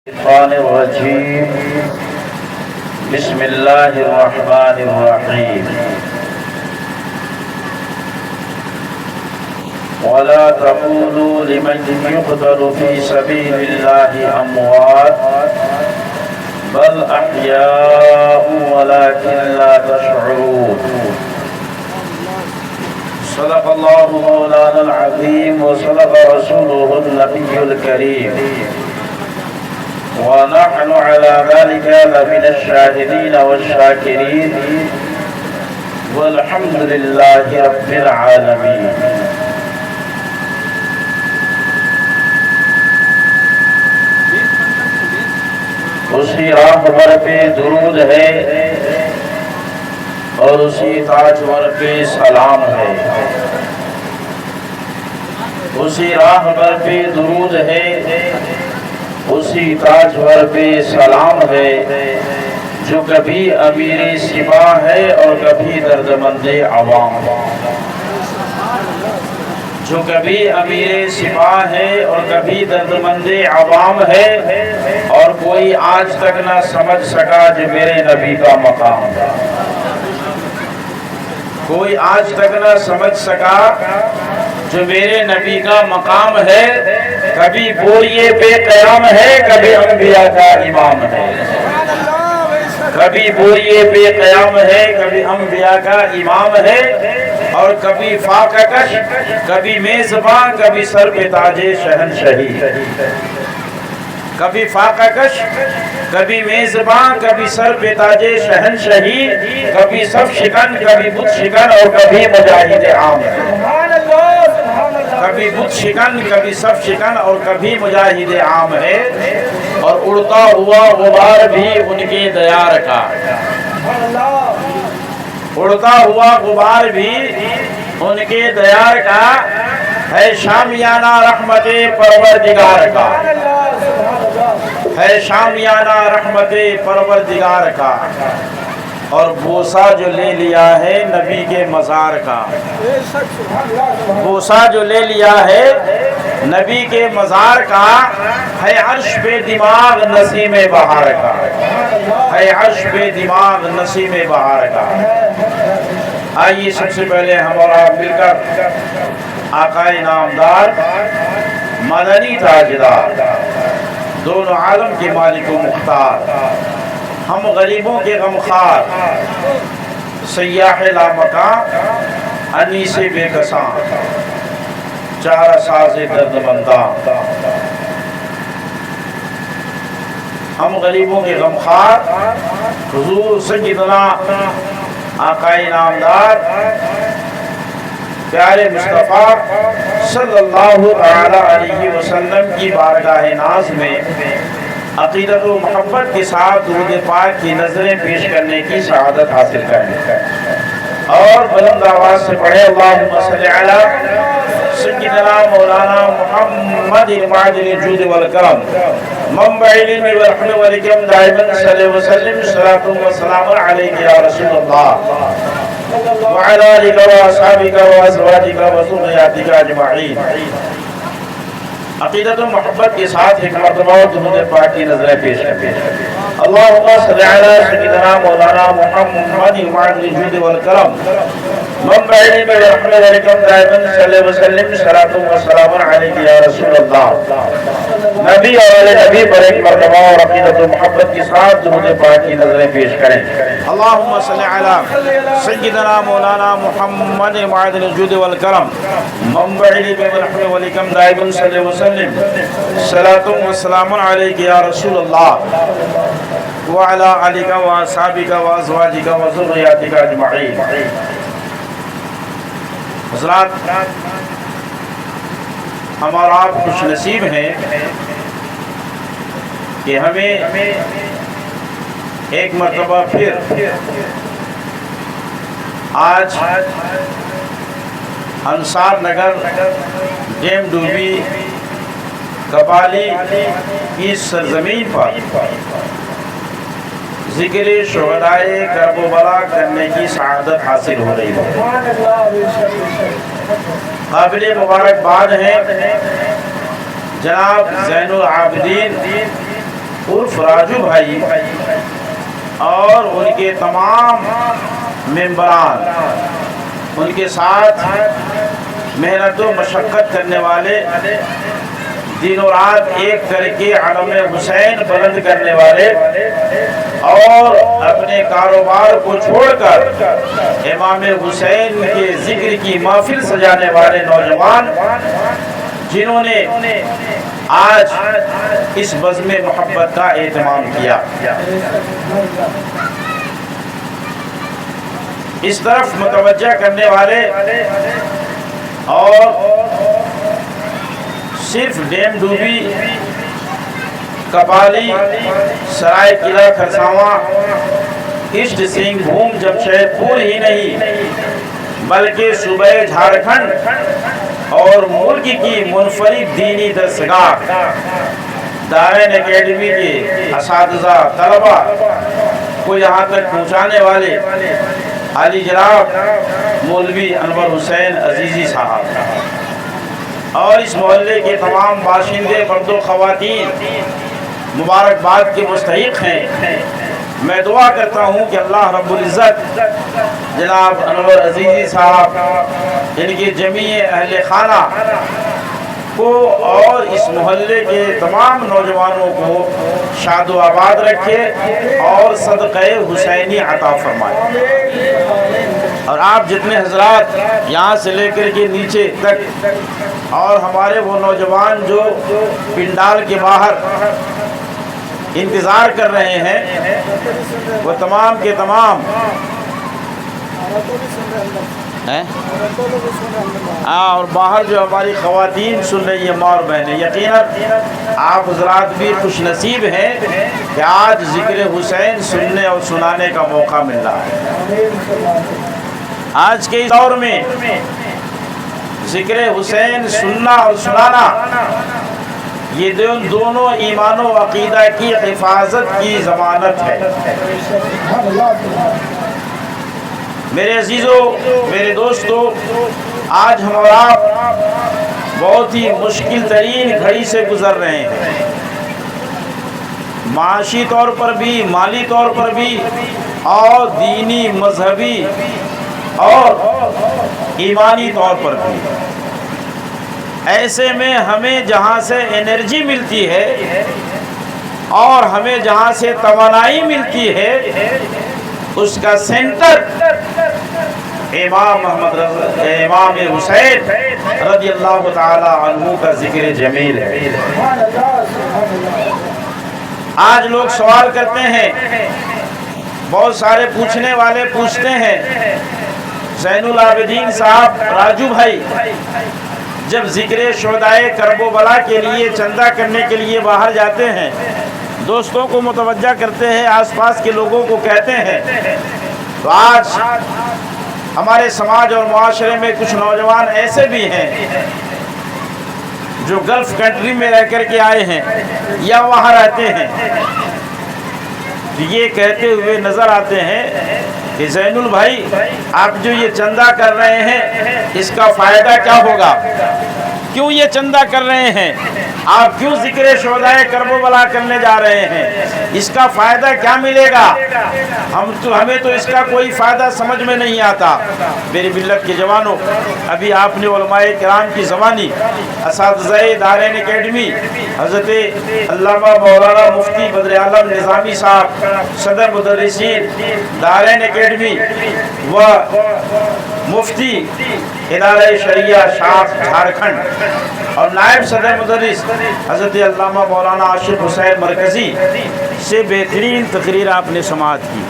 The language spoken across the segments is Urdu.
الشيطان الرجيم بسم الله الرحمن الرحيم ولا تقولوا لمن يقتل في سبيل الله أموات بل أحياء ولكن لا تشعرون صدق الله مولانا العظيم وصدق رسوله النبي الكريم ونحن على ذلك لمن الشاهدين والشاكرين والحمد لله رب العالمين. اسی راہبر پہ درود ہے اور اسی تاجور پہ سلام ہے. اسی راہبر پہ درود ہے، اسی تاجور پہ سلام ہے جو کبھی امیر سپاہ ہے اور کبھی دردمند عوام، جو کبھی امیر سپاہ ہے اور کبھی دردمند عوام ہے، اور کوئی آج تک نہ سمجھ سکا جو میرے نبی کا مقام ہے. کوئی آج تک نہ سمجھ سکا جو میرے نبی کا مقام ہے. کبھی بوریے پہ قیام ہے، کبھی انبیاء کا امام ہے. کبھی بوریے پہ قیام ہے، کبھی انبیاء کا امام ہے. اور کبھی فاقہ کش، کبھی میزبان، کبھی سر پہ تاج شہنشاہی. کبھی فاقہ کش، کبھی میزبان، کبھی سر پہ تاج شہنشاہی. کبھی سب شکن، کبھی بت شکن، اور کبھی مجاہد عام. کبھی بت شکن، کبھی سب شکن، اور کبھی مجاہد عام ہے. اور اڑتا ہوا غبار بھی ان کے دیار کا، اڑتا ہوا غبار بھی ان کے دیار کا ہے. شامیانہ رحمت پروردگار کا ہے، شامیانہ رحمت پروردگار کا. اور بوسہ جو لے لیا ہے نبی کے مزار کا، بوسہ جو لے لیا ہے نبی کے مزار کا ہے. عرش پہ دماغ نسیم بہار کا ہے، عرش پہ دماغ نسیم بہار کا. آئیے سب سے پہلے ہم اور آپ مل کر آقا نامدار، مدنی تاجدار، دونوں عالم کے مالک و مختار، ہم غریبوں کے غمخوار، سیاح لامکان، انیس بے کساں، چارہ ساز درد منداں. ہم غریبوں کے غمخوار، حضور سیدنا آقا نامدار پیارے مصطفیٰ صلی اللہ علیہ وسلم کی بارگاہ ناز میں عقیدت و محبت کے ساتھ درود پاک کی نظریں پیش کرنے کی سعادت حاصل کریں. اور بلند آواز سے پڑھے اللہم صلی علی سیدنا مولانا محمد معدن الجود والکرم منبع علم والرحمة والکرم دائما صلی وسلم صلاة و سلام علیک یا رسول اللہ وعلى آلك وأصحابك وأزواجك وذرياتك أجمعين. عقیدت و محبت کے ساتھ ایک مرتبہ درود پاک کی نظریں پیش کریں. اللہم صلی علی سیدنا مولانا محمد معدن الجود والکرم منبع علم والرحمة والکرم دائما صلی وسلم صلاة و سلام علیک یا رسول اللہ. نبی اور علی نبی پر ایک مرتبہ اور عقیدت و محبت کے ساتھ درود پاک کی نظریں پیش کریں. اللہم صلی علی سیدنا مولانا محمد معدن الجود والکرم منبع علم والرحمة والکرم دائما صلی وسلم صلاة و سلام علیک یا رسول اللہ وعلى آلك وأصحابك وأزواجك وذرياتك أجمعين. حضرات، ہم اور آپ خوش نصیب ہیں کہ ہمیں ایک مرتبہ پھر آج انصار نگر ڈیم ڈوبی کپالی کی سرزمین پر ذکر شہدائے کرب و بلا کرنے کی سعادت حاصل ہو رہی ہے. قابل مبارکباد ہیں جناب زین العابدین لطف راجو بھائی اور ان کے تمام ممبران، ان کے ساتھ محنت و مشقت کرنے والے، دن و رات ایک کر کے علم حسین بلند کرنے والے، اور اپنے کاروبار کو چھوڑ کر امام حسین کے ذکر کی محفل سجانے والے نوجوان، جنہوں نے آج اس بزم محبت کا اہتمام کیا۔ اس طرف متوجہ کرنے والے اور صرف ڈیم ڈوبی، کپالی، سرائے قلعہ کھرساواں، ایسٹ سنگھ بھوم جمشید پور ہی نہیں بلکہ صوبہ جھارکھنڈ اور ملک کی منفرد دینی درسگاہ دارین اکیڈمی کے اساتذہ، طلبہ کو یہاں تک پہنچانے والے عالی جناب مولوی انور حسین عزیزی صاحب اور اس محلے کے تمام باشندے، مرد و خواتین مبارکباد کے مستحق ہیں۔ میں دعا کرتا ہوں کہ اللہ رب العزت جناب انور عزیزی صاحب، ان کے جمیع اہل خانہ کو اور اس محلے کے تمام نوجوانوں کو شاد و آباد رکھے اور صدقہ حسینی عطا فرمائے۔ اور آپ جتنے حضرات یہاں سے لے کر کے نیچے تک اور ہمارے وہ نوجوان جو پنڈال کے باہر انتظار کر رہے ہیں، وہ تمام کے تمام اور باہر جو ہماری خواتین سن رہی ہیں، ماں اور بہنیں، یقیناً آپ حضرات بھی خوش نصیب ہیں کہ آج ذکر حسین سننے اور سنانے کا موقع مل رہا ہے۔ آج کے دور میں ذکر حسین سننا اور سنانا، یہ دونوں ایمان و عقیدہ کی حفاظت کی ضمانت ہے۔ میرے عزیزوں، میرے دوستوں، آج ہم اور آپ بہت ہی مشکل ترین گھڑی سے گزر رہے ہیں، معاشی طور پر بھی، مالی طور پر بھی، اور دینی، مذہبی اور ایمانی طور پر بھی۔ ایسے میں ہمیں جہاں سے انرجی ملتی ہے اور ہمیں جہاں سے توانائی ملتی ہے، اس کا سینٹر امام حسین رضی اللہ تعالی عنہ کا ذکر جمیل ہے۔ آج لوگ سوال کرتے ہیں، بہت سارے پوچھنے والے پوچھتے ہیں، زین العابدین صاحب، راجو بھائی جب ذکر شہدائے کرب و بلا کے لیے چندہ کرنے کے لیے باہر جاتے ہیں، دوستوں کو متوجہ کرتے ہیں، آس پاس کے لوگوں کو کہتے ہیں، تو آج ہمارے سماج اور معاشرے میں کچھ نوجوان ایسے بھی ہیں جو گلف کنٹری میں رہ کر کے آئے ہیں یا وہاں رہتے ہیں، یہ کہتے ہوئے نظر آتے ہیں کہ زین البھائی، آپ جو یہ چندہ کر رہے ہیں، اس کا فائدہ کیا ہوگا؟ کیوں یہ چندہ کر رہے ہیں؟ آپ کیوں ذکر شہدائے کرب و بلا کرنے جا رہے ہیں؟ اس کا فائدہ کیا ملے گا؟ ہمیں تو اس کا کوئی فائدہ سمجھ میں نہیں آتا۔ میری ملت کے جوانوں، ابھی آپ نے علماء کرام کی زبانی، اساتذہ دارین اکیڈمی حضرت علامہ مولانا مفتی بدر عالم نظامی صاحب، صدر مدرسین دارین اکیڈمی و مفتی ادارہ شریعہ شاخ جھارکھنڈ اور نائب صدر مدرس حضرت علامہ مولانا عاشق حسین مرکزی سے بہترین تقریر آپ نے سماعت کی۔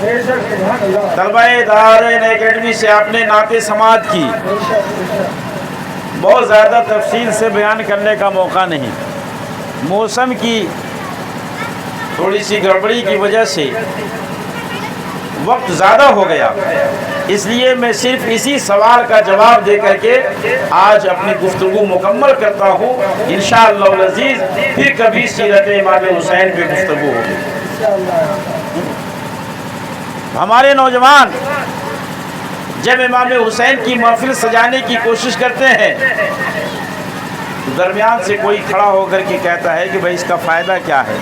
طلبہ دارین اکیڈمی سے آپ نے نعت سماعت کی۔ بہت زیادہ تفصیل سے بیان کرنے کا موقع نہیں، موسم کی تھوڑی سی گڑبڑی کی وجہ سے وقت زیادہ ہو گیا، اس لیے میں صرف اسی سوال کا جواب دے کر کے آج اپنی گفتگو مکمل کرتا ہوں۔ انشاءاللہ العزیز پھر کبھی سیرت امام حسین پہ گفتگو ہوگی۔ ہمارے نوجوان جب امام حسین کی محفل سجانے کی کوشش کرتے ہیں تو درمیان سے کوئی کھڑا ہو کر کے کہتا ہے کہ بھائی اس کا فائدہ کیا ہے؟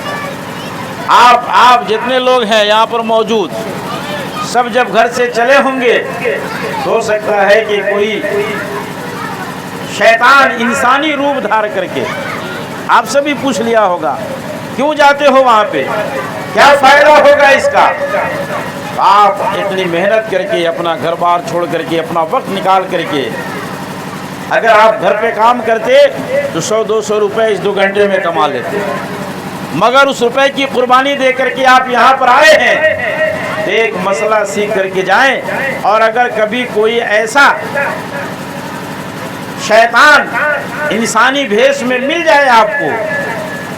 آپ جتنے لوگ ہیں یہاں پر موجود سب جب گھر سے چلے ہوں گے تو ہو سکتا ہے کہ کوئی شیطان انسانی روپ دھار کر کے آپ سے بھی پوچھ لیا ہوگا کیوں جاتے ہو وہاں پہ، کیا فائدہ ہوگا اس کا؟ آپ اتنی محنت کر کے اپنا گھر بار چھوڑ کر کے اپنا وقت نکال کر کے اگر آپ گھر پہ کام کرتے تو 100-200 روپے اس 2 گھنٹے میں کما لیتے، مگر اس روپے کی قربانی دے کر کے آپ یہاں پر آئے ہیں تو ایک مسئلہ سیکھ کر کے جائیں۔ اور اگر کبھی کوئی ایسا شیطان انسانی بھیس میں مل جائے آپ کو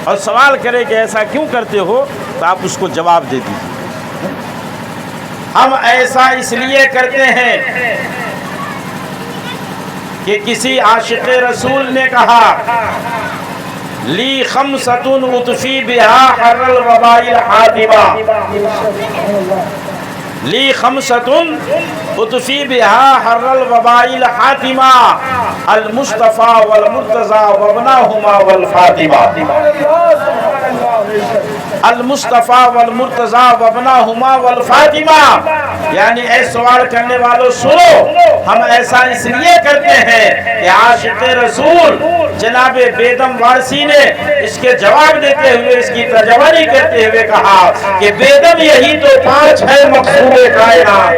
اور سوال کرے کہ ایسا کیوں کرتے ہو، تو آپ اس کو جواب دے دیجیے، ہم ایسا اس لیے کرتے ہیں کہ کسی عاشق رسول نے کہا لی خمسۃ اطفی بہا حر الوباء الحاتمہ، لی خمسۃ اطفی بہا حر الوباء الحاتمہ، المصطفیٰ والمرتضیٰ وابناہما والفاطمہ، المصطفیٰ والمرتضیٰ وابناہما والفاطمہ۔ یعنی اے سوال کرنے والوں سنو، ہم ایسا اس لیے کرتے ہیں کہ عاشق رسول جناب بیدم وارسی نے اس کے جواب دیتے ہوئے اس کی ترجمانی کرتے ہوئے کہا کہ بیدم یہی تو 5 ہے مقصود کائنات،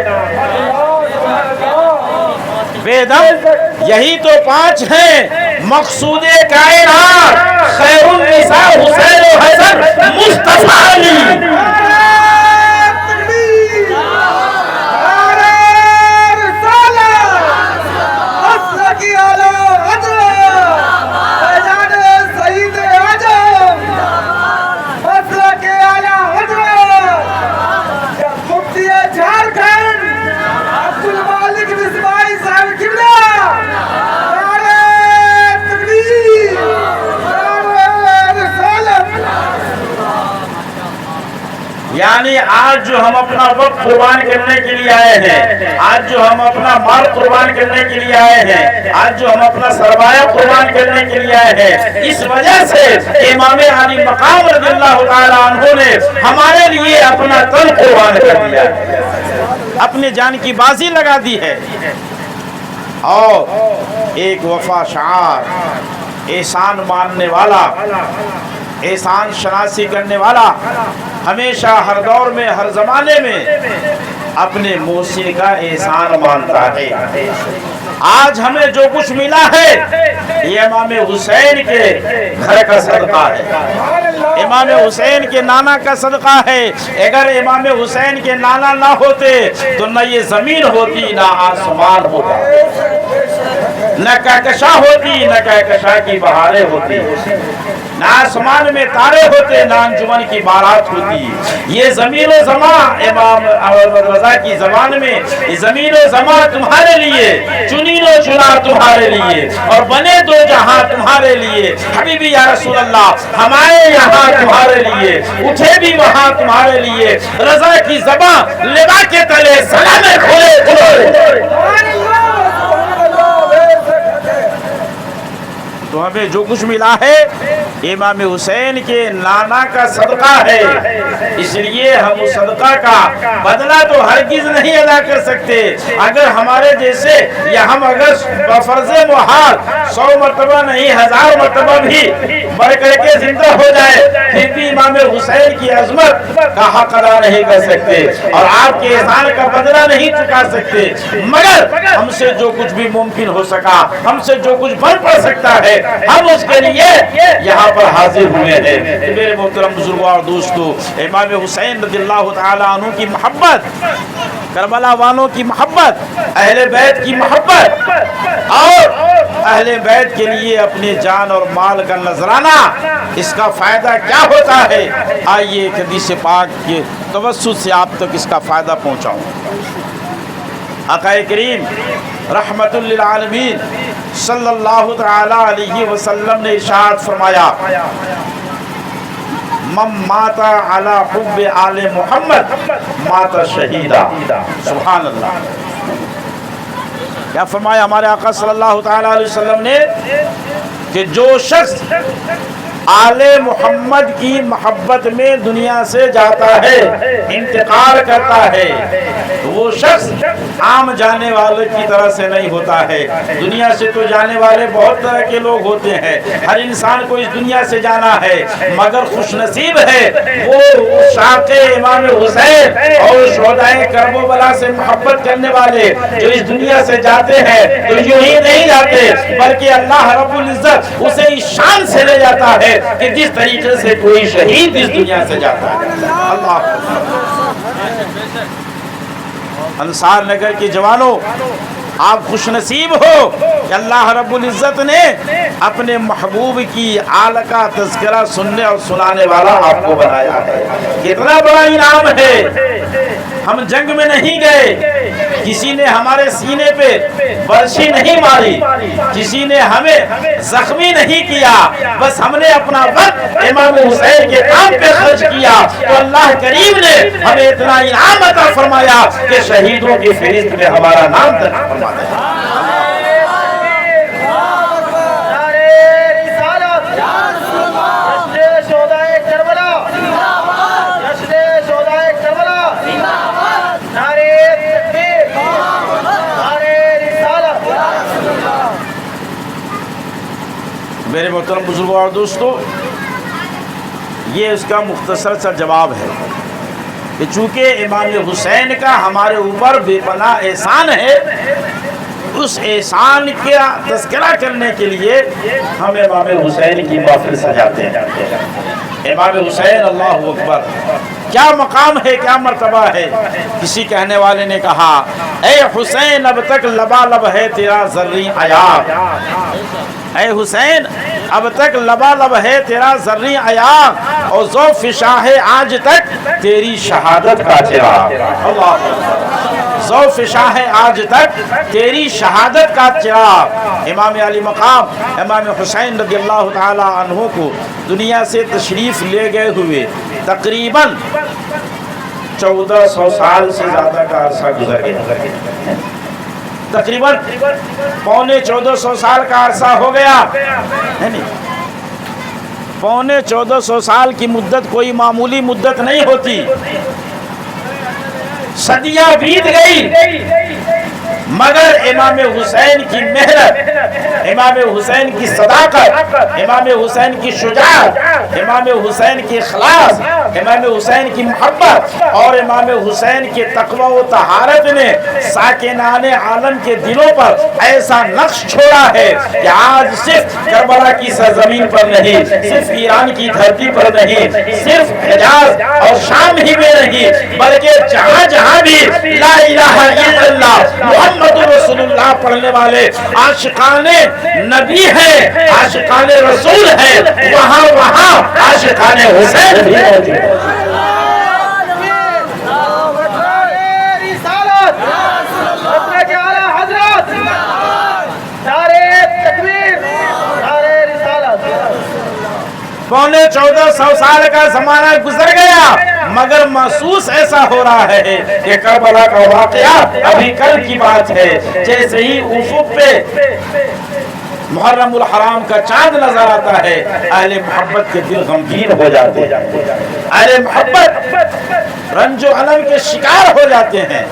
بیدم یہی تو 5 ہیں مقصود کائنات، خیر النساء حسین و حسن مصطفیٰ علی۔ یعنی آج جو ہم اپنا وقت قربان کرنے کے لیے آئے ہیں، آج جو ہم اپنا مال قربان کرنے کے لیے آئے ہیں، آج جو ہم اپنا سرمایہ قربان کرنے کے لیے آئے ہیں، اس وجہ سے امام علی مقام رضی اللہ تعالیٰ عنہ نے ہمارے لیے اپنا تن قربان کر دیا ہے، اپنے جان کی بازی لگا دی ہے۔ اور ایک وفا شعار، احسان ماننے والا، احسان شناسی کرنے والا ہمیشہ ہر دور میں ہر زمانے میں اپنے محسن کا احسان مانتا ہے۔ آج ہمیں جو کچھ ملا ہے یہ امام حسین کے گھر کا صدقہ ہے، امام حسین کے نانا کا صدقہ ہے۔ اگر امام حسین کے نانا نہ ہوتے تو نہ یہ زمین ہوتی، نہ آسمان ہوتا، نہ کہکشاں ہوتی، نہ کہکشاں کی بہاریں ہوتی، نہ آسمان میں تارے ہوتے، نہ انجمن کی بارات ہوتی۔ یہ زمین و زمان امام احمد رضا کی زبان میں یہ زمین و زمان تمہارے لیے، چنین و چنا تمہارے لیے، اور بنے دو جہاں تمہارے لیے۔ حبیبی یا رسول اللہ، ہمارے یہاں تمہارے لیے، اٹھے بھی وہاں تمہارے لیے، رضا کی زبان لبا کے تلے سلام کھولے کھولے۔ تو ہمیں جو کچھ ملا ہے امام حسین کے نانا کا صدقہ ہے، اس لیے ہم اس صدقہ کا بدلہ تو ہرگز نہیں ادا کر سکتے۔ اگر ہمارے جیسے یا ہم اگر بفرض محال 100 مرتبہ نہیں 1000 مرتبہ بھی بڑھ کر کے زندہ ہو جائے پھر بھی امام حسین کی عظمت کا حق ادا نہیں کر سکتے اور آپ کے احسان کا بدلہ نہیں چکا سکتے، مگر ہم سے جو کچھ بھی ممکن ہو سکا، ہم سے جو کچھ بن پڑ سکتا ہے، ہم اس کے لیے یہاں پر حاضر ہوئے ہیں۔ میرے محترم بزرگوں اور دوستو، امام حسین رضی اللہ تعالیٰ عنہ کی محبت، کربلا والوں کی محبت، اہل بیت کی محبت اور اہل بیت کے لیے اپنے جان اور مال کا نذرانہ، اس کا فائدہ کیا ہوتا ہے؟ آئیے ایک حدیث پاک کے توسط سے آپ تک اس کا فائدہ پہنچاؤں۔ آقا کریم رحمت للعالمین صلی اللہ تعالی علیہ وسلم نے ارشاد فرمایا، من مات علی حب آل محمد مات شہیدا۔ سبحان اللہ، کیا فرمایا ہمارے آقا صلی اللہ تعالی علیہ وسلم نے کہ جو شخص آل محمد کی محبت میں دنیا سے جاتا ہے، انتقال کرتا ہے، وہ شخص عام جانے والے کی طرح سے نہیں ہوتا ہے۔ دنیا سے تو جانے والے بہت طرح کے لوگ ہوتے ہیں، ہر انسان کو اس دنیا سے جانا ہے، مگر خوش نصیب ہے وہ شاق امام حسین اور شہدائے کرب و بلا سے محبت کرنے والے جو اس دنیا سے جاتے ہیں تو یوں ہی نہیں جاتے، بلکہ اللہ رب العزت اسے اس شان سے لے جاتا ہے کہ جس طریقے سے کوئی شہید اس دنیا سے جاتا ہے۔ اللہ انصار نگر کے جوانوں، آپ خوش نصیب ہو کہ اللہ رب العزت نے اپنے محبوب کی آل کا تذکرہ سننے اور سنانے والا آپ کو بنایا ہے۔ کتنا بڑا انعام ہے۔ ہم جنگ میں نہیں گئے، کسی نے ہمارے سینے پہ برچھی نہیں ماری، کسی نے ہمیں زخمی نہیں کیا، بس ہم نے اپنا وقت امام حسین کے کام پہ خرچ کیا تو اللہ کریم نے ہمیں اتنا انعام عطا فرمایا کہ شہیدوں کی فہرست میں ہمارا نام تک فرما دیا۔ میرے محترم بزرگوں اور دوستو، یہ اس کا مختصر سا جواب ہے کہ چونکہ امام حسین کا ہمارے اوپر بے پناہ احسان ہے، اس احسان کا تذکرہ کرنے کے لیے ہم امام حسین کی محفل سجاتے ہیں۔ امام حسین، اللہ اکبر، کیا مقام ہے، کیا مرتبہ ہے۔ کسی کہنے والے نے کہا، اے حسین اب تک لبالب ہے تیرا زرعی عیاق، اے حسین اب تک لبالب ہے تیرا زرعی عیاق، اور ذوف شاہ آج تک تیری شہادت کا چراغ۔ اللہ ذوف شاہ آج تک تیری شہادت کا چراغ۔ امام علی مقام امام حسین رضی اللہ تعالی عنہ کو دنیا سے تشریف لے گئے ہوئے تقریباً 1400 سال سے زیادہ کا عرصہ گزر گیا، تقریباً پونے 1400 سال کا عرصہ ہو گیا ہے نہیں؟ پونے 1400 سال کی مدت کوئی معمولی مدت نہیں ہوتی، صدیاں بیت گئی، مگر امام حسین کی محنت، امام حسین کی صداقت، امام حسین کی شجاعت، امام حسین کی اخلاص، امام حسین کی محبت اور امام حسین کے تقوی و طہارت نے ساکنان عالم کے دلوں پر ایسا نقش چھوڑا ہے کہ آج صرف کربلا کی سرزمین پر نہیں، صرف ایران کی دھرتی پر نہیں، صرف حجاز اور شام ہی میں نہیں، بلکہ جہاں جہاں بھی لا الہ الا اللہ محمد رسول اللہ پڑھنے والے عاشقان نبی ہیں، عاشقان رسول ہیں، وہاں وہاں عاشقان حسین بھی موجود ہیں۔ پونے 1400 سال کا زمانہ گزر گیا، مگر محسوس ایسا ہو رہا ہے کہ کربلا کا واقعہ ابھی کل کی بات ہے۔ جیسے ہی افق پہ محرم الحرام کا چاند نظر آتا ہے، اہل محبت کے دل غمگین ہو جاتے ہیں، اہل محبت رنج و الم کے شکار ہو جاتے ہیں۔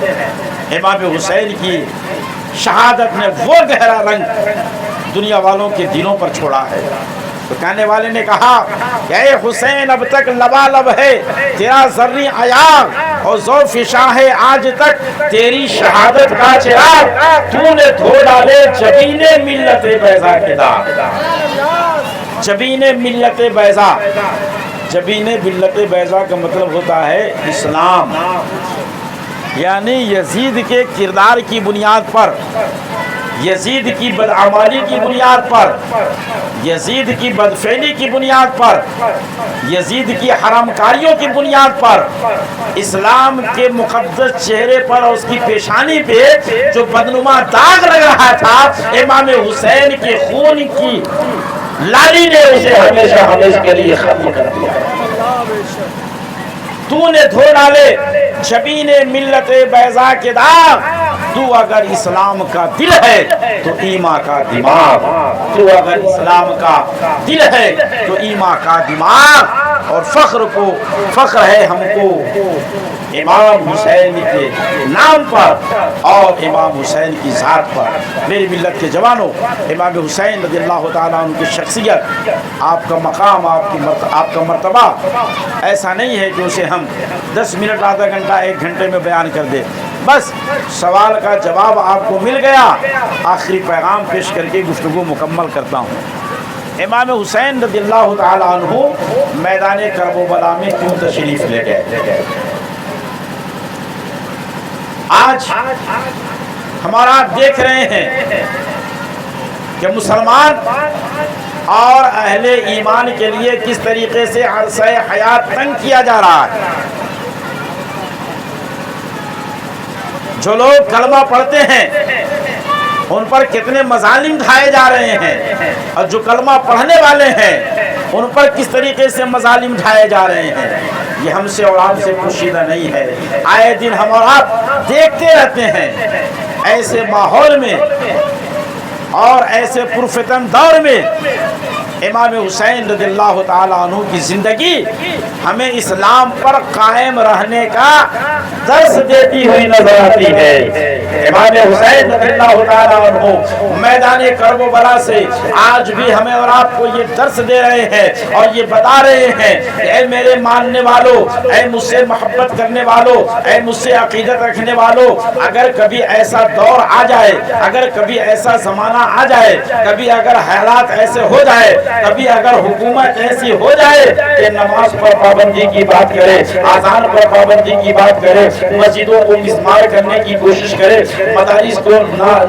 امام حسین کی شہادت نے وہ گہرا رنگ دنیا والوں کے دلوں پر چھوڑا ہے۔ تو کہنے والے نے کہا کہ اے حسین اب تک لبالب ہے تیرا زرعی عیاق، اور ذوف شاہ آج تک تیری شہادت کا چراغ، تو نے دھو ڈالے جبین ملت بیضا کے داغ۔ جبین ملت بیضا، جبین ملت بیضا کا مطلب ہوتا ہے اسلام، یعنی یزید کے کردار کی بنیاد پر، یزید کی بدعمالی کی بنیاد پر، یزید کی بدفعلی کی بنیاد پر، یزید کی حرام کاریوں کی بنیاد پر، اسلام کے مقدس چہرے پر اور اس کی پیشانی پہ جو بدنما داغ لگ رہا تھا، امام حسین کے خون کی لالی نے اسے ہمیشہ ہمیشہ کے لیے ختم کر دیا۔ تو نے دھو ڈالے جبین ملت بیضا کے داغ، تو اگر اسلام کا دل ہے تو ایمان کا دماغ، تو اگر اسلام کا دل ہے تو ایمان کا دماغ۔ اور فخر ہے ہم کو امام حسین کے نام پر اور امام حسین کی ذات پر۔ میری ملت کے جوانوں، امام حسین رضی اللہ تعالیٰ عنہ کی شخصیت، آپ کا مقام، آپ کا مرتبہ ایسا نہیں ہے کہ اسے ہم 10 منٹ، آدھا گھنٹہ، 1 گھنٹے میں بیان کر دیں۔ بس سوال کا جواب آپ کو مل گیا۔ آخری پیغام پیش کر کے گفتگو مکمل کرتا ہوں۔ امام حسین رضی اللہ تعالیٰ عنہ میدان کربلا میں کیوں تشریف لے گئے؟ آج ہمارا دیکھ رہے ہیں کہ مسلمان اور اہل ایمان کے لیے کس طریقے سے عرصہ حیات تنگ کیا جا رہا ہے۔ جو لوگ کلمہ پڑھتے ہیں ان پر کتنے مظالم ڈھائے جا رہے ہیں، اور جو کلمہ پڑھنے والے ہیں ان پر کس طریقے سے مظالم ڈھائے جا رہے ہیں، یہ ہم سے اور آپ سے پوشیدہ نہیں ہے۔ آئے دن ہم اور آپ دیکھتے رہتے ہیں۔ ایسے ماحول میں اور ایسے پرفتن دور میں امام حسین رضی اللہ تعالیٰ عنہ کی زندگی ہمیں اسلام پر قائم رہنے کا درس دیتی ہوئی نظر آتی ہے۔ امام حسین رضی اللہ تعالیٰ عنہ میدان کربلا سے آج بھی ہمیں اور آپ کو یہ درس دے رہے ہیں اور یہ بتا رہے ہیں کہ اے میرے ماننے والوں، اے مجھ سے محبت کرنے والوں، اے مجھ سے عقیدت رکھنے والوں، اگر کبھی ایسا دور آ جائے، اگر کبھی ایسا زمانہ آ جائے، کبھی اگر حالات ایسے ہو جائے، کبھی اگر حکومت ایسی ہو جائے کہ نماز پر پابندی کی بات کرے، اذان پر پابندی کی بات کرے، مسجدوں کو مسمار کرنے کی کوشش کرے، مدارس کو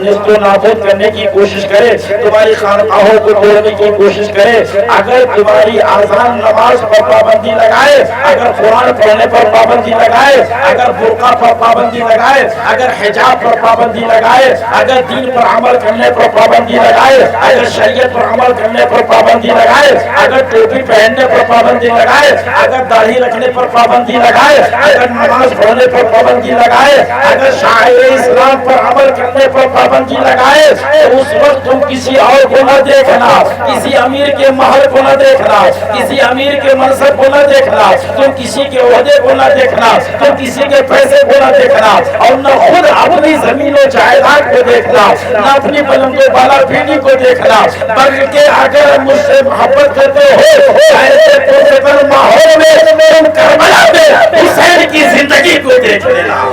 نیست و نابود کرنے کی کوشش کرے، تمہاری خانقاہوں کو توڑنے کی کوشش کرے، اگر تمہاری اذان نماز پر پابندی لگائے، اگر قرآن پڑھنے پر پابندی لگائے، اگر برقع پر پابندی لگائے، اگر حجاب پر پابندی لگائے، اگر دین پر عمل کرنے پر پابندی لگائے، اگر شریعت پر عمل کرنے پر پابندی لگائے، اگر ٹوپی پہننے پر پابندی لگائے، اگر داڑھی رکھنے پر پابندی لگائے، اگر نماز پڑھنے پر پابندی لگائے، اگر شاعر اسلام پر عمل کرنے پر پابندی لگائے، تو اس وقت تم کسی اور کو نہ دیکھنا، کسی امیر کے محل کو نہ دیکھنا، کسی امیر کے منصب کو نہ دیکھنا، تم کسی کے عہدے کو نہ دیکھنا، تم کسی کے پیسے کو نہ دیکھنا، اور نہ خود اپنی زمین و جائیداد کو دیکھنا، نہ اپنی بلند و بالا پیڑھی کو دیکھنا، بلکہ اگر مجھ سے محبت کرتے ہو ایسے پرفتن ماحول میں تم کربلا میں حسین کی زندگی کو دیکھ لینا۔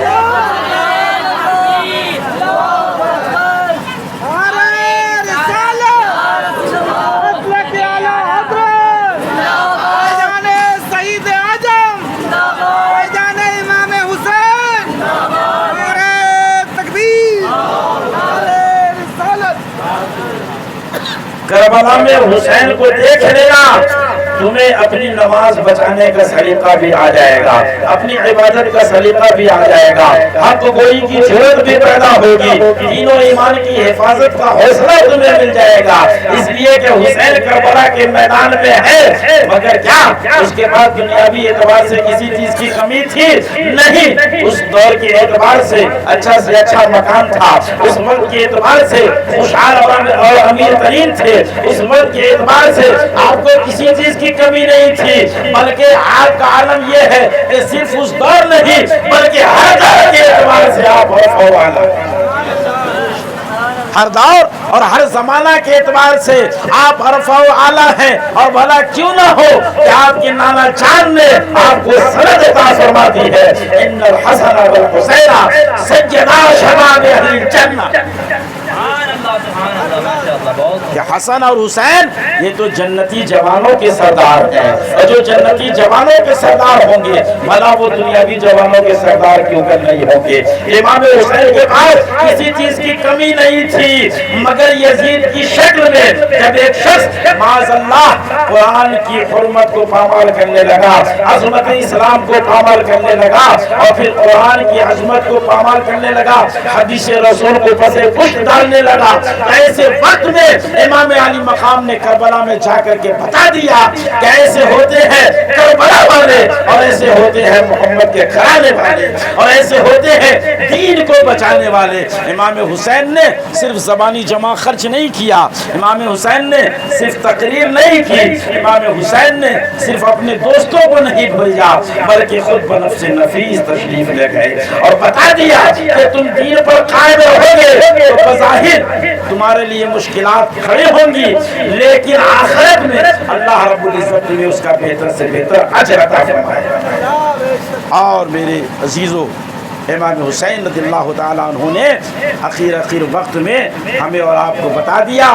کربلا میں حسین کو دیکھ لینا، تمہیں اپنی نماز بچانے کا سلیقہ بھی آ جائے گا، اپنی عبادت کا سلیقہ بھی آ جائے گا، حق گوئی کی جرأت بھی پیدا ہوگی، دین و ایمان کی حفاظت کا حوصلہ تمہیں مل جائے گا۔ اس لیے کہ حسین کربلا کے میدان میں ہے، مگر کیا اس کے بعد دنیاوی اعتبار سے کسی چیز کی کمی تھی؟ نہیں، اس دور کے اعتبار سے اچھا مکان تھا، اس ملک کے اعتبار سے خوشحال اور امیر ترین تھے، اس ملک کے اعتبار سے آپ کو کسی چیز کی کمی نہیں تھی، بلکہ آپ کا عالم یہ ہے کہ صرف اس دور نہیں بلکہ ہر دور کے اعتبار سے آپ رفع و اعلیٰ، ہر دور اور ہر زمانہ کے اعتبار سے آپ رفع و اعلیٰ ہیں۔ اور بھلا کیوں نہ ہو کہ آپ کے نانا جان نے آپ کو سند عطا فرما دی ہے، ان الحسن والحسین سیدا شباب اہل الجنہ، کہ حسن اور حسین یہ تو جنتی جوانوں کے سردار ہیں، اور جو جنتی جوانوں کے سردار ہوں گے بھلا وہ دنیاوی جوانوں کے سردار کیوں کر نہیں ہوں گے۔ امام حسین کے پاس کسی چیز کی کمی نہیں تھی، مگر یزید کی شکل میں جب ایک شخص معاذ اللہ قرآن کی حرمت کو پامال کرنے لگا، عظمت اسلام کو پامال کرنے لگا، اور پھر قرآن کی عظمت کو پامال کرنے لگا، حدیث رسول کو پس پشت ڈالنے لگا، ایسے وقت تمہیں امام علی مقام نے کربلا میں جا کر کے بتا دیا کہ ایسے ہوتے ہیں کربلا والے اور ایسے ہوتے ہیں محمد کے گھرانے والے اور ایسے ہوتے ہیں دین کو بچانے والے۔ امام حسین نے صرف زبانی جمع خرچ نہیں کیا، امام حسین نے صرف تقریر نہیں کی، امام حسین نے صرف اپنے دوستوں کو نہیں بھیجا بلکہ خود بنفس نفیس تشریف لے گئے اور بتا دیا کہ تم دین پر قائم رہو گے تو بظاہر تمہارے لیے مشکلات کھڑے ہوں گی، لیکن آخرت میں اللہ رب العزت نے اس کا بہتر سے بہتر اجر عطا فرمائے گا۔ اور میرے عزیزو، امام حسین رضی اللہ تعالیٰ عنہ نے اخیر وقت میں ہمیں اور آپ کو بتا دیا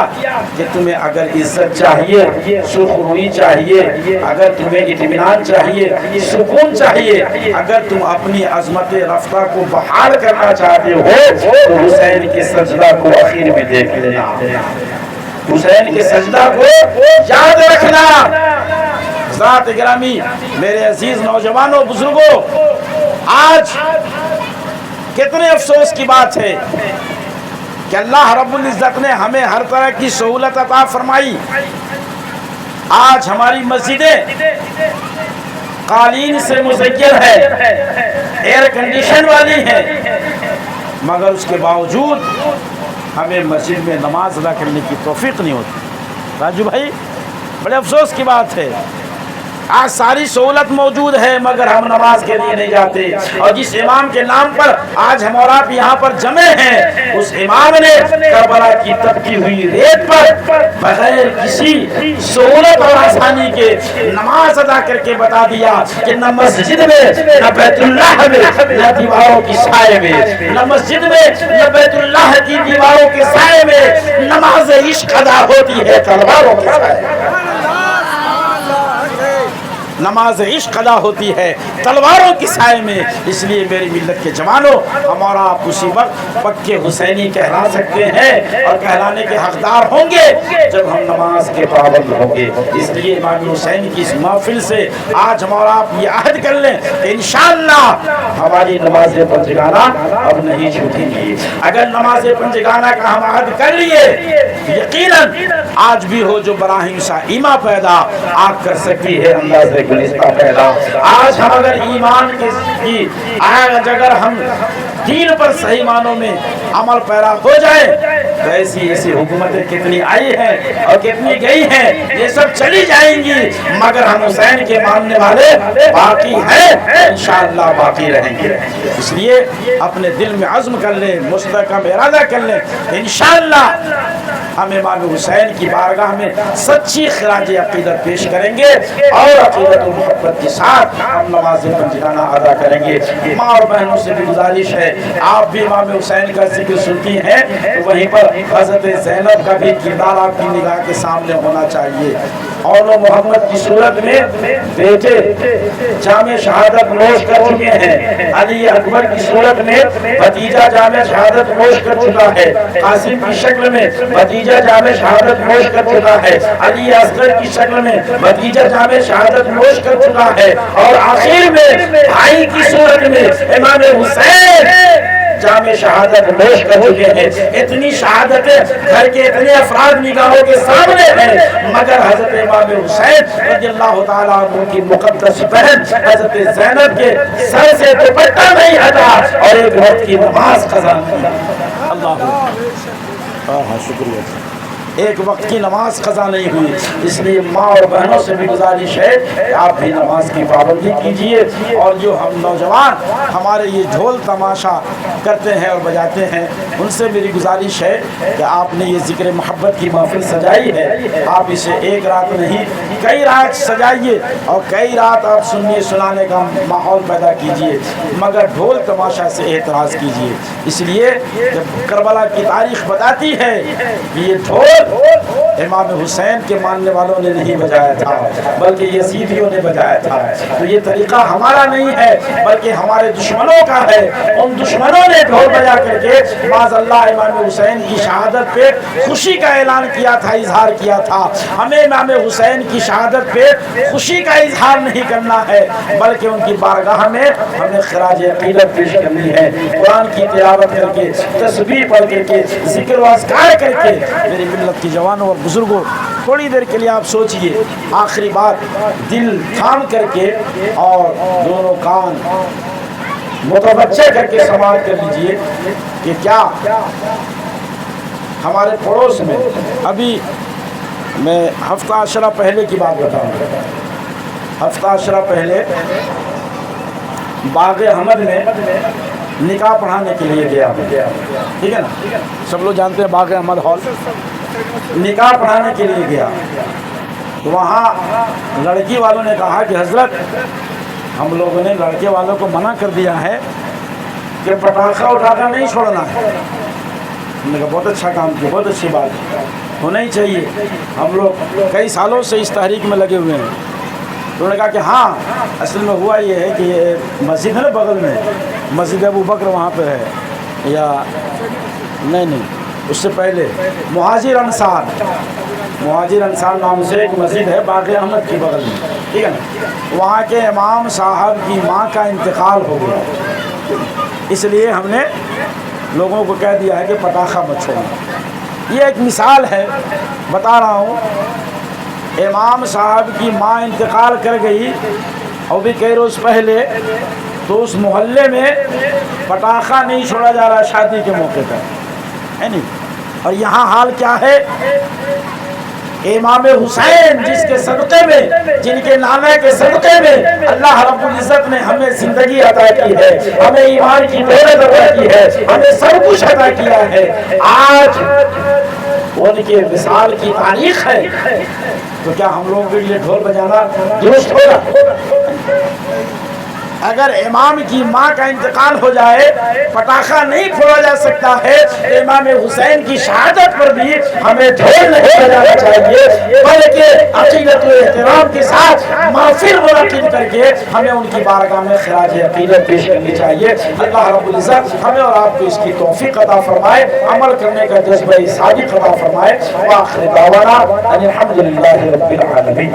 کہ تمہیں اگر عزت چاہیے، سرخروئی چاہیے، اگر تمہیں اطمینان چاہیے، سکون چاہیے، اگر تم اپنی عظمت رفتہ کو بحال کرنا چاہتے ہو تو حسین کے سجدہ کو اخیر میں دیکھ لینا، حسین کے سجدہ کو یاد رکھنا۔ حضرات گرامی، میرے عزیز نوجوانوں، بزرگوں، آج کتنے افسوس کی بات ہے کہ اللہ رب العزت نے ہمیں ہر طرح کی سہولت عطا فرمائی۔ آج ہماری مسجدیں قالین سے مزین ہے، ایئر کنڈیشن والی ہیں، مگر اس کے باوجود ہمیں مسجد میں نماز ادا کرنے کی توفیق نہیں ہوتی۔ راجو بھائی، بڑے افسوس کی بات ہے، آج ساری سہولت موجود ہے مگر ہم نماز کے لیے نہیں جاتے، اور جس امام کے نام پر آج ہم اور آپ یہاں پر جمع ہیں، اس امام نے کربلا کی تپتی ہوئی ریت پر بغیر کسی سہولت اور آسانی کے نماز ادا کر کے بتا دیا کہ نہ مسجد میں، نہ بیت اللہ میں، نہ دیواروں کی سائے میں، نہ مسجد میں، نہ بیت اللہ کی دیواروں کے سائے میں نماز عشق ادا ہوتی ہے تلواروں کے سائے میں۔ نماز عشق ادا ہوتی ہے تلواروں کی سائے میں۔ اس لیے میری ملت کے جوانوں، ہمارا آپ اسی وقت پکے حسینی کہلا سکتے ہیں اور کہلانے کے حقدار ہوں گے جب ہم نماز کے پابند ہوں گے۔ اس لیے امام حسین کی اس محفل سے آج ہمارا آپ یہ عہد کر لیں کہ انشاءاللہ ہماری نماز پنجگانہ اب نہیں چھوٹیں گی۔ اگر نماز پنجگانہ کا ہم عہد کر لیے، یقیناً آج بھی ہو جو براہیم شاہیمہ پیدا آگ کر سکتی ہے انداز گلستہ پیدا۔ آج ہم اگر ایمان کی آج اگر ہم دین پر صحیح معنوں میں عمل پیرا ہو جائے تو ایسی حکومتیں کتنی آئی ہیں اور کتنی گئی ہیں، یہ سب چلی جائیں گی، مگر ہم حسین کے ماننے والے باقی ہیں، انشاءاللہ باقی رہیں گے۔ اس لیے اپنے دل میں عزم کر لیں، مستحکم ارادہ کر لیں، انشاءاللہ ہم امام حسین کی بارگاہ میں سچی خراج عقیدت پیش کریں گے اور عقیدت و محبت کے ساتھ ہم نماز پنجگانہ ادا کریں گے۔ ماں اور بہنوں سے بھی گزارش ہے، آپ بھی امام حسین کا ذکر سنتی ہیں تو وہیں پر حضرت زینب کا بھی کردار آپ کی نگاہ کے سامنے ہونا چاہیے۔ اور محمد کی صورت میں بیٹے جامع شہادت نوش کر چکے ہیں، علی اکبر کی صورت میں بھتیجا جامع شہادت نوش کر چکا ہے، قاسم کی شکل میں بھتیجا جامع شہادت نوش کر چکا ہے، علی اصغر کی شکل میں بھتیجا جامع شہادت نوش کر چکا ہے، اور آخر میں بھائی کی صورت میں امام حسین جامع شہادت نوش کر چکے ہیں۔ اتنی شہادتیں گھر کے اتنے افراد نگاہوں کے سامنے ہیں، مگر حضرت امام حسین رضی اللہ تعالیٰ عنہ کی مقدس بہن حضرت زینب کے سر سے دوپٹہ نہیں ہٹا اور ایک وقت کی نماز قضا نہیں۔ اللہ شکریہ، ایک وقت کی نماز قضا نہیں ہوئی۔ اس لیے ماں اور بہنوں سے بھی گزارش ہے کہ آپ بھی نماز کی پابندی کیجئے، اور جو ہم نوجوان ہمارے یہ ڈھول تماشا کرتے ہیں اور بجاتے ہیں ان سے میری گزارش ہے کہ آپ نے یہ ذکر محبت کی محفل سجائی ہے، آپ اسے ایک رات نہیں کئی رات سجائیے اور کئی رات آپ سنیے سنانے کا ماحول پیدا کیجئے، مگر ڈھول تماشا سے اعتراض کیجئے۔ اس لیے جب کربلا کی تاریخ بتاتی ہے کہ یہ ڈھول امام حسین کے ماننے والوں نے نہیں بجایا تھا بلکہ یزیدیوں نے بجایا تھا، تو یہ طریقہ ہمارا نہیں ہے بلکہ ہمارے دشمنوں کا ہے۔ ان دشمنوں نے ڈھول بجا کر کے معاذ اللہ امام حسین کی شہادت پہ خوشی کا اعلان کیا تھا، اظہار کیا تھا۔ ہمیں امام حسین کی شہادت پہ خوشی کا اظہار نہیں کرنا ہے بلکہ ان کی بارگاہ میں ہمیں خراج عقیدت پیش کرنی ہے، قرآن کی تلاوت کر کے، تسبیح پڑھ کر کے، ذکر و اذکار کر کے۔ میری ملت حضرت کی جوانوں اور بزرگوں تھوڑی دیر کے لیے آپ سوچئے، آخری بات دل تھام کر کے اور دونوں کان متوجہ کر کے سماعت کر لیجئے کہ کیا ہمارے پڑوس میں، ابھی میں ہفتہ عشرہ پہلے کی بات بتاؤں گا، ہفتہ عشرہ پہلے باغ احمد میں نکاح پڑھانے کے لیے گیا، ٹھیک ہے نا، سب لوگ جانتے ہیں باغ احمد ہال، نکاح پڑھانے کے لیے گیا تو وہاں لڑکی والوں نے کہا کہ حضرت ہم لوگوں نے لڑکے والوں کو منع کر دیا ہے کہ پٹاخہ اٹھانا نہیں چھوڑنا ہے۔ ہم نے کہا بہت اچھا کام کیا، بہت اچھی بات ہونا ہی چاہیے، ہم لوگ کئی سالوں سے اس تحریک میں لگے ہوئے ہیں۔ تو انہوں نے کہا کہ ہاں اصل میں ہوا یہ ہے کہ یہ مسجد ہے نا بغل میں، مسجد ابو بکر وہاں پہ ہے، یا نہیں اس سے پہلے مہاجر انصار نام سے ایک مسجد ہے باغ احمد کی بغل میں، ٹھیک ہے نا، وہاں کے امام صاحب کی ماں کا انتقال ہو گیا، اس لیے ہم نے لوگوں کو کہہ دیا ہے کہ پٹاخہ مت چھوڑنا۔ یہ ایک مثال ہے، بتا رہا ہوں، امام صاحب کی ماں انتقال کر گئی اور بھی کئی روز پہلے، تو اس محلے میں پٹاخہ نہیں چھوڑا جا رہا شادی کے موقع پر، ہے نہیں۔ اور یہاں حال کیا ہے، امام حسین جس کے صدقے میں، جن کے نامے کے صدقے میں اللہ رب العزت نے ہمیں زندگی عطا کی ہے، ہمیں ایمان کی دولت عطا کی ہے، ہمیں سب کچھ عطا کیا ہے، آج ان کے وصال کی تاریخ ہے، تو کیا ہم لوگوں کے لیے ڈھول بجانا درست ہوگا؟ اگر امام کی ماں کا انتقال ہو جائے پٹاخہ نہیں پھوڑا جا سکتا ہے، تو امام حسین کی شہادت پر بھی ہمیں ڈھول نہیں بجانا چاہیے، بلکہ عقیدت و احترام کے ساتھ محفل منعقد کر کے ہمیں ان کی بارگاہ میں خراج عقیدت پیش کرنی چاہیے۔ اللہ رب العزت ہمیں اور آپ کو اس کی توفیق عطا فرمائے، عمل کرنے کا جذبہ صادق عطا فرمائے۔ وآخر دعوانا ان الحمد للہ رب العالمین۔